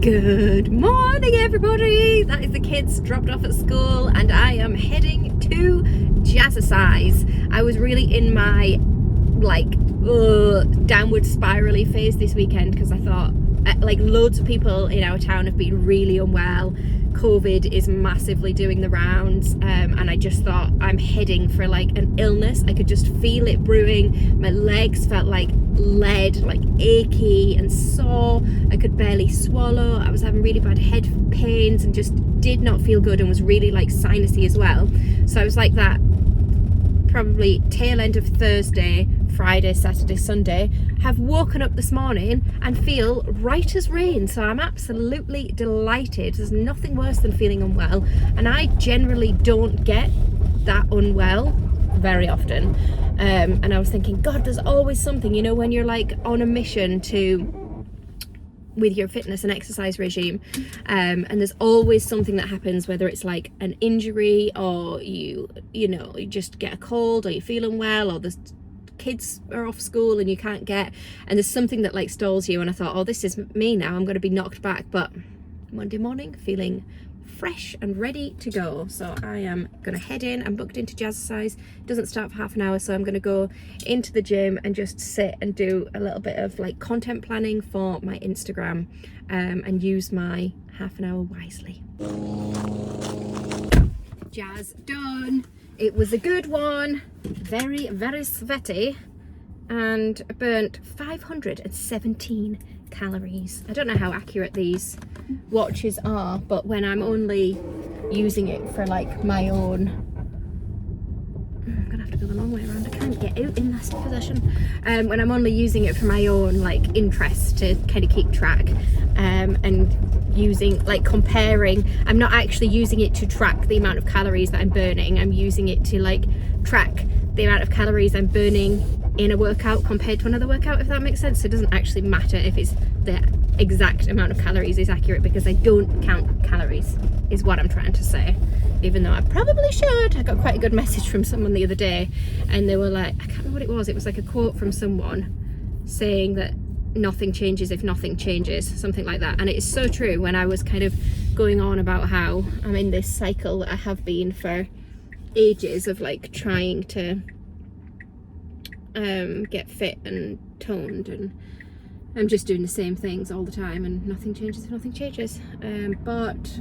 Good morning, everybody. That is the kids dropped off at school and I am heading to Jazzercise. I was really in my downward spirally phase this weekend because I thought loads of people in our town have been really unwell. COVID is massively doing the rounds, and I just thought I'm heading for an illness. I could just feel it brewing. My legs felt like lead, achy and sore. I could barely swallow. I was having really bad head pains and just did not feel good, and was really sinusy as well. So I was like that probably tail end of Thursday, Friday, Saturday, Sunday. Have woken up this morning and feel right as rain, so I'm absolutely delighted. There's nothing worse than feeling unwell, and I generally don't get that unwell very often, and I was thinking, God, there's always something, when you're on a mission with your fitness and exercise regime, and there's always something that happens, whether it's an injury or you just get a cold, or you feel unwell, or there's kids are off school and you can't get, and there's something that stalls you. And I thought, oh, this is me now, I'm going to be knocked back. But Monday morning, feeling fresh and ready to go, so I am going to head in. I'm booked into Jazzercise. It doesn't start for half an hour, so I'm going to go into the gym and just sit and do a little bit of content planning for my Instagram, and use my half an hour wisely. Jazz done. It was a good one, very, very sweaty, and burnt 517 calories. I don't know how accurate these watches are, but when I'm only using it for my own, I'm gonna have to go the long way around, I can't get out in this position. When I'm only using it for my own interest to kind of keep track, and using comparing, I'm not actually using it to track the amount of calories that I'm burning. I'm using it to track the amount of calories I'm burning in a workout compared to another workout, if that makes sense. So it doesn't actually matter if it's the exact amount of calories is accurate, because I don't count calories, is what I'm trying to say, even though I probably should. I got quite a good message from someone the other day, and they were I can't remember what it was. It was a quote from someone saying that nothing changes if nothing changes, something like that. And it is so true. When I was kind of going on about how I'm in this cycle that I have been for ages of trying to get fit and toned, and I'm just doing the same things all the time, and nothing changes if nothing changes. But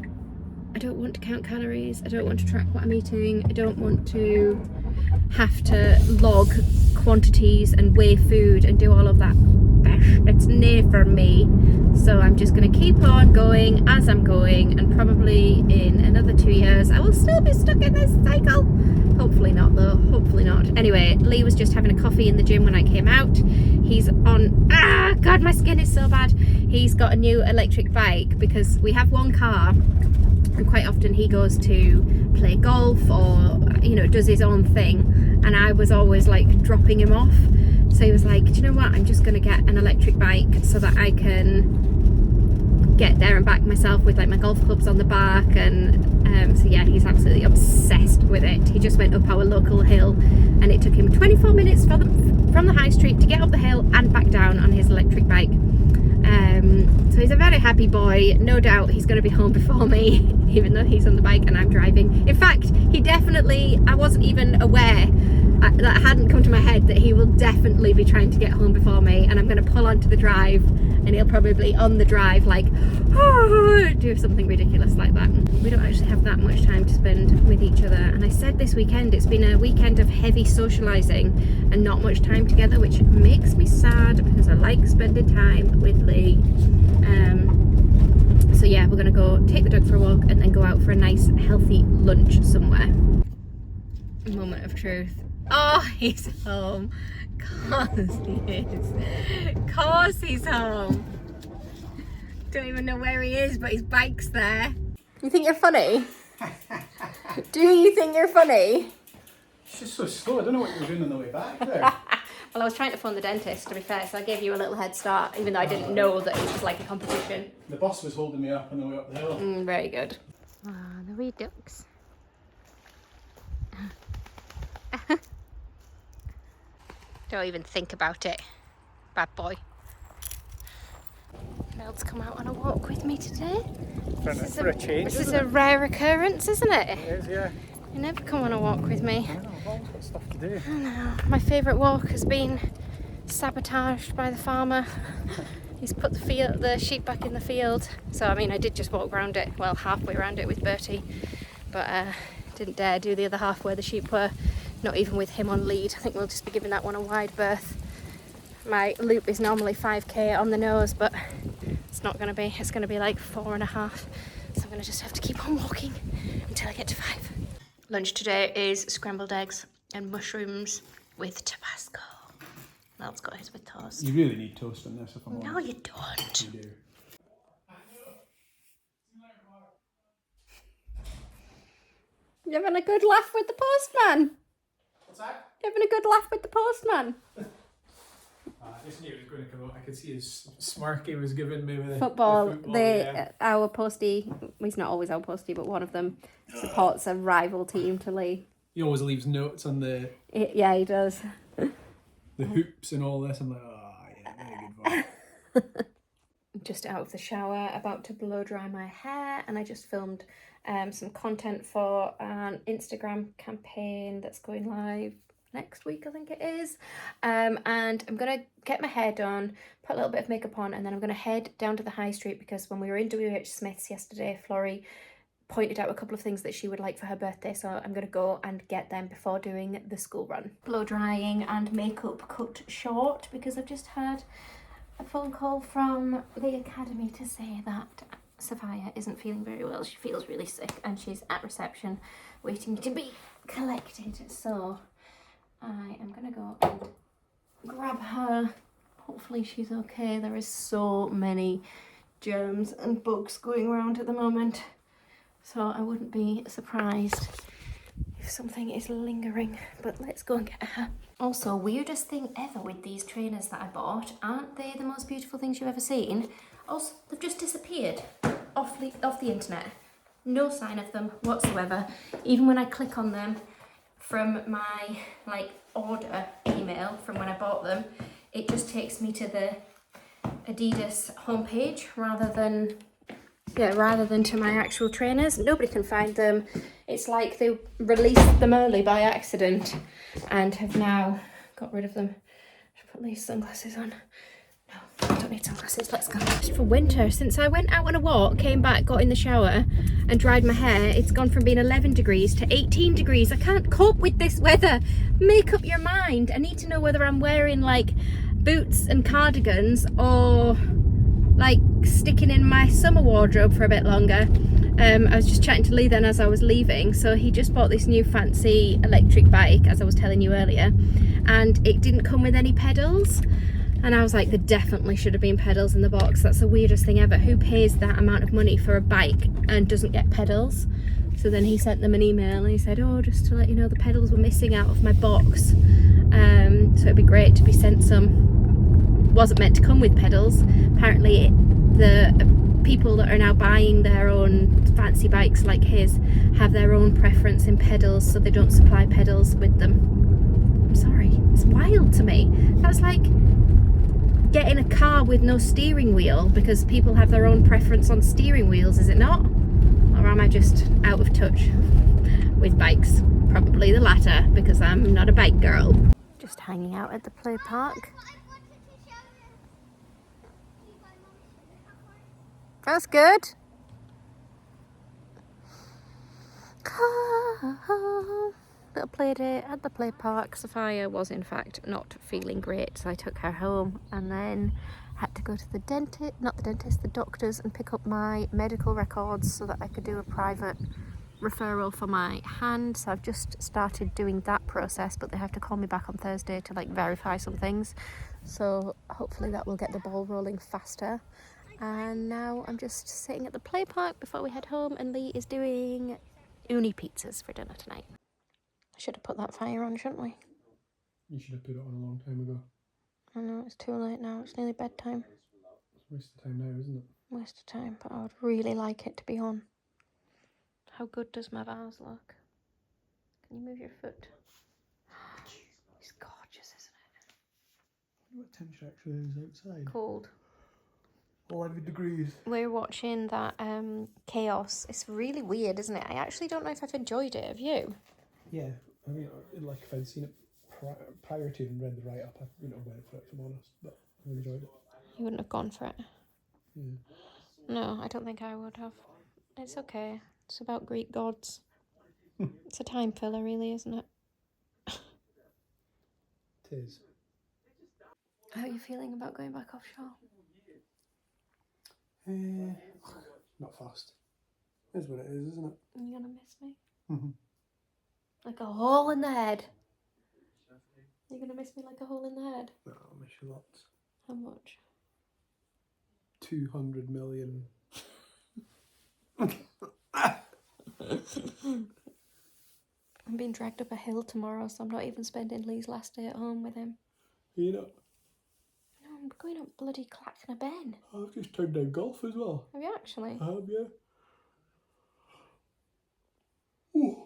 I don't want to count calories, I don't want to track what I'm eating, I don't want to have to log quantities and weigh food and do all of that. It's near for me, so I'm just going to keep on going as I'm going, and probably in another 2 years I will still be stuck in this cycle. Hopefully not though, hopefully not. Anyway, Lee was just having a coffee in the gym when I came out. He's on, God, my skin is so bad. He's got a new electric bike, because we have one car, and quite often he goes to play golf or does his own thing, and I was always dropping him off. So he was like, do you know what, I'm just going to get an electric bike so that I can get there and back myself with my golf clubs on the back. And so yeah, he's absolutely obsessed with it. He just went up our local hill, and it took him 24 minutes from the high street to get up the hill and back down on his electric bike. So he's a very happy boy. No doubt he's going to be home before me, even though he's on the bike and I'm driving. In fact, I wasn't even aware, that hadn't come to my head, that he will definitely be trying to get home before me, and I'm going to pull onto the drive, and he'll probably on the drive do something ridiculous like that. We don't actually have that much time to spend with each other, and I said this weekend it's been a weekend of heavy socializing and not much time together, which makes me sad, because I like spending time with Lee. So yeah, we're going to go take the dog for a walk and then go out for a nice healthy lunch somewhere. Moment of truth. Oh, he's home. Course he is. Course he's home. Don't even know where he is, but his bike's there. You think you're funny? Do you think you're funny? It's just so slow. I don't know what you were doing on the way back there. Well, I was trying to phone the dentist, to be fair, so I gave you a little head start, even though I didn't know that it was a competition. The boss was holding me up on the way up the hill. Very good. Ah, the wee ducks. Don't even think about it, bad boy. Mel's come out on a walk with me today. For a change, This is a rare occurrence, isn't it? It is, yeah. You never come on a walk with me. I know, I've always got stuff to do. I know. My favourite walk has been sabotaged by the farmer. He's put the sheep back in the field. So I mean, I did just walk around it, well, halfway around it with Bertie, but didn't dare do the other half where the sheep were, not even with him on lead. I think we'll just be giving that one a wide berth. My loop is normally 5k on the nose, but it's not going to be. It's going to be like 4.5. So I'm going to just have to keep on walking until I get to 5. Lunch today is scrambled eggs and mushrooms with Tabasco. Mel's got his with toast. You really need toast on this if I'm honest. No, you don't. You do. You having a good laugh with the postman? What's that? You having a good laugh with the postman? I just knew it was going to come out. I could see his smirk he was giving me with Football. yeah. Our postie, he's not always our postie, but one of them supports a rival team to Lee. He always leaves notes on the Yeah, he does. hoops and all this. I'm like, oh yeah, very good one. Just out of the shower, about to blow dry my hair, and I just filmed some content for an Instagram campaign that's going live next week, I think it is. And I'm gonna get my hair done, put a little bit of makeup on, and then I'm gonna head down to the high street because when we were in WH Smith's yesterday, Florrie pointed out a couple of things that she would like for her birthday, so I'm gonna go and get them before doing the school run. Blow drying and makeup cut short because I've just had a phone call from the academy to say that Sophia isn't feeling very well. She feels really sick and she's at reception waiting to be collected. So I am gonna go and grab her. Hopefully she's okay. There is so many germs and bugs going around at the moment. So I wouldn't be surprised if something is lingering, but let's go and get her. Also, weirdest thing ever with these trainers that I bought, aren't they the most beautiful things you've ever seen? Also, they've just disappeared off the internet. No sign of them whatsoever. Even when I click on them from my order email from when I bought them, it just takes me to the Adidas homepage rather than to my actual trainers. Nobody can find them. It's like they released them early by accident and have now got rid of them. Should put these sunglasses on. No, I don't need sunglasses. Let's go. Just for winter. Since I went out on a walk, came back, got in the shower and dried my hair, it's gone from being 11 degrees to 18 degrees. I can't cope with this weather. Make up your mind. I need to know whether I'm wearing like boots and cardigans or like sticking in my summer wardrobe for a bit longer. I was just chatting to Lee then as I was leaving, so he just bought this new fancy electric bike, as I was telling you earlier, and it didn't come with any pedals, and I was like, there definitely should have been pedals in the box. That's the weirdest thing ever. Who pays that amount of money for a bike and doesn't get pedals? So then he sent them an email and he said, oh, just to let you know the pedals were missing out of my box, so it'd be great to be sent some. Wasn't meant to come with pedals. Apparently the people that are now buying their own fancy bikes like his have their own preference in pedals, so they don't supply pedals with them. I'm sorry, it's wild to me. That's like getting a car with no steering wheel because people have their own preference on steering wheels, is it not? Or am I just out of touch with bikes? Probably the latter, because I'm not a bike girl. Just hanging out at the play park. That's good. Little play date at the play park. Sophia was in fact not feeling great, so I took her home and then had to go to the the doctors, and pick up my medical records so that I could do a private referral for my hand. So I've just started doing that process, but they have to call me back on Thursday to verify some things. So hopefully that will get the ball rolling faster. And now I'm just sitting at the play park before we head home, and Lee is doing uni pizzas for dinner tonight. I should have put that fire on, shouldn't we? You should have put it on a long time ago. I know, it's too late now. It's nearly bedtime. It's a waste of time now, isn't it? Waste of time, but I would really like it to be on. How good does my vase look? Can you move your foot? It's gorgeous, isn't it? What temperature actually is outside? Cold. 11 degrees. We're watching that Chaos. It's really weird, isn't it? I actually don't know if I've enjoyed it. Have you? Yeah, I mean, like if I'd seen it prior to and read the write up, I wouldn't have went for it, if I'm honest, but I enjoyed it. You wouldn't have gone for it. Yeah. No, I don't think I would have. It's okay. It's about Greek gods. It's a time filler, really, isn't it? It is. How are you feeling about going back offshore? Not fast. It is what it is, isn't it? You're gonna miss me? Mhm. Like a hole in the head. You're gonna miss me like a hole in the head? No, I'll miss you lots. How much? 200 million. I'm being dragged up a hill tomorrow, so I'm not even spending Lee's last day at home with him. You know, No, I'm going up bloody Clacton-a-Ben. I've just turned down golf as well. Have you actually? I have, yeah. Ooh.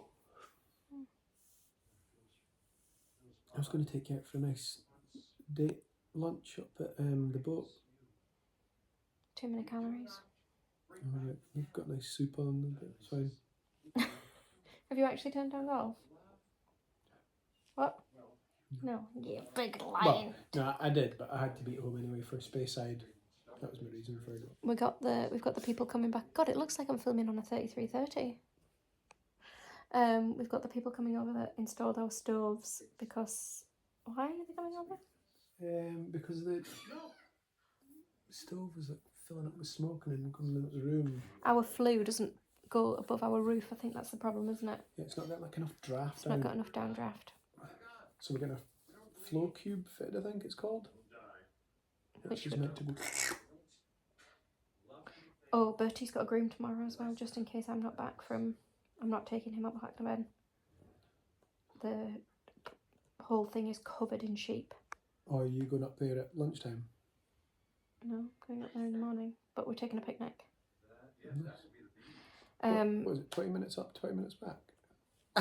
I was going to take you out for a nice date lunch up at the boat. Too many calories. Alright, we've got nice soup on, it's fine. Have you actually turned down golf? What? No, you big lion. Well, no, I did, but I had to be at home anyway for Speyside. That was my reason for it. We've got the people coming back. God, it looks like I'm filming on a 3330. We've got the people coming over that installed our stoves because why are they coming over? Because the stove was like filling up with smoke and then coming into the room. Our flue doesn't go above our roof. I think that's the problem, isn't it? Yeah, it's not got like enough draft. It's not got enough downdraft. So we're getting a flow cube fitted, I think it's called. Which is meant to be. Oh, Bertie's got a groom tomorrow as well, just in case I'm not back from. I'm not taking him up Clacton-a-Ben. The whole thing is covered in sheep. Oh, are you going up there at lunchtime? No, going up there in the morning. But we're taking a picnic. Nice. What was it, 20 minutes up, 20 minutes back?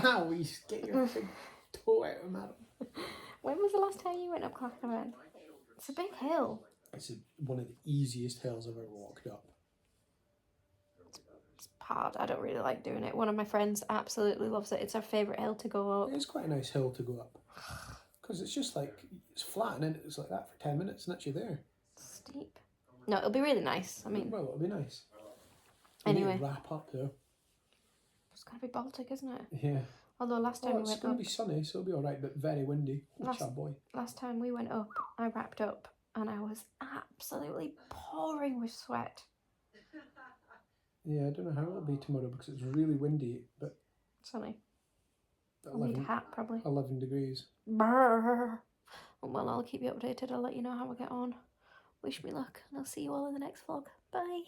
Ow, you get your big toe out of madam. When was the last time you went up Clacton-a-Ben? It's a big hill. It's one of the easiest hills I've ever walked up. It's hard. I don't really like doing it. One of my friends absolutely loves it. It's her favourite hill to go up. It's quite a nice hill to go up. Because it's just like, it's flat and then it's like that for 10 minutes and that's you there. Steep. No, it'll be really nice. I mean, well, it'll be nice. Anyway. Wrap up though. It's going to be Baltic, isn't it? Yeah. Although last time we went up... It's going to be sunny, so it'll be alright, but very windy. Boy. Last time we went up, I wrapped up and I was absolutely pouring with sweat. Yeah, I don't know how it'll be tomorrow because it's really windy, but... Sunny. I'll need a hat, probably. 11 degrees. Brrr. Well, I'll keep you updated. I'll let you know how I get on. Wish me luck, and I'll see you all in the next vlog. Bye.